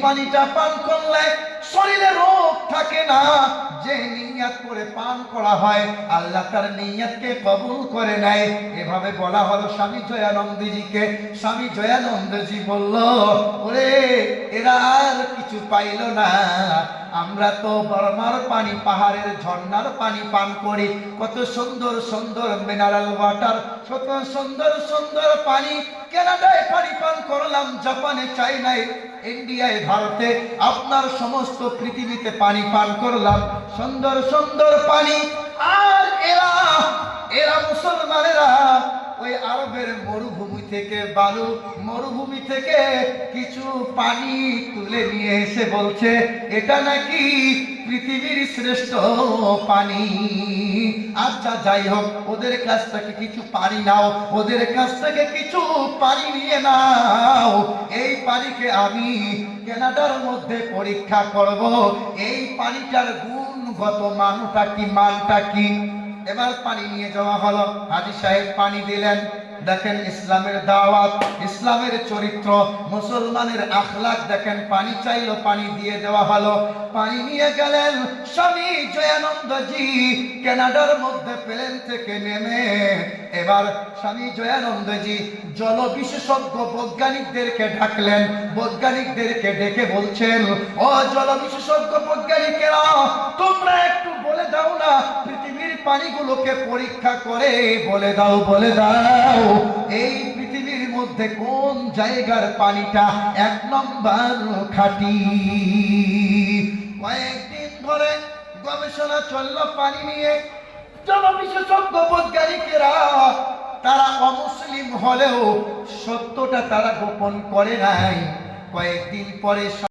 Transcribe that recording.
পানিটা পান করলে শরীরে রোগ থাকে না। যে নিয়ত করে পান করা হয় আল্লাহ তার নিয়তকে কবুল করে নেয়। এভাবে বলা হলো স্বামী জয়ানন্দজিকে। স্বামী জয়ানন্দজি বলল, ওরে এরা আর কিছু পাইল না, আমরা তো বর্মার পানি, পাহাড়ের ঝর্ণার পানি পান করি। কত সুন্দর সুন্দর মিনারেল ওয়াটার, কত সুন্দর সুন্দর পানি। কানাডায় পানি পান করলাম, জাপানে, চায়নায়, ইন্ডিয়ায়, ভারতে, আপনার সমস্ত পৃথিবীতে পানি পান করলাম, সুন্দর সুন্দর পানি। আর এরা এরা মুসলমানেরা ওই আরবের মরুভূমি থেকে, বালু মরুভূমি থেকে কিছু পানি তুলে নিয়ে এসে বলছে এটা নাকি পৃথিবীর শ্রেষ্ঠ পানি। আচ্ছা যাই হোক, ওদের কাছ থেকে কিছু পানি নাও, ওদের কাছ থেকে কিছু পানি নিয়ে নাও। এই পানিকে আমি কানাডার মধ্যে পরীক্ষা করব, এই পানিটার গুণগত মানটা কি। এবার পানি নিয়ে যাওয়া হলো, হাজী সাহেব পানি দিলেন। দেখেন ইসলামের দাওয়াত, ইসলামের চরিত্র, মুসলমানের আখলাক দেখেন। পানি চাইলো, পানি দিয়ে দেওয়া হলো। পানি নিয়ে গেলেন স্বামী জয়ানন্দজি কানাডার মধ্যে প্লেন থেকে নেমে। এবার স্বামী জয়ানন্দজি জল বিশেষজ্ঞ বৈজ্ঞানিকদেরকে ডাকলেন। বৈজ্ঞানিকদেরকে ডেকে বলছেন, ও জল বিশেষজ্ঞ বৈজ্ঞানিকেরা, তোমরা একটু বলে দাও না, পৃথিবীর পানিগুলোকে পরীক্ষা করে বলে দাও, বলে দাও এই পৃথিবীর মধ্যে কোন জায়গার পানিটা এক নম্বর খাঁটি। কয়েকদিন ধরে গবেষণা চলল পানি নিয়ে। জনবিশেষজ্ঞ বৈজ্ঞানিকেরা তারা অমুসলিম হলেও সত্যটা তারা গোপন করে নাই। কয়েকদিন পরে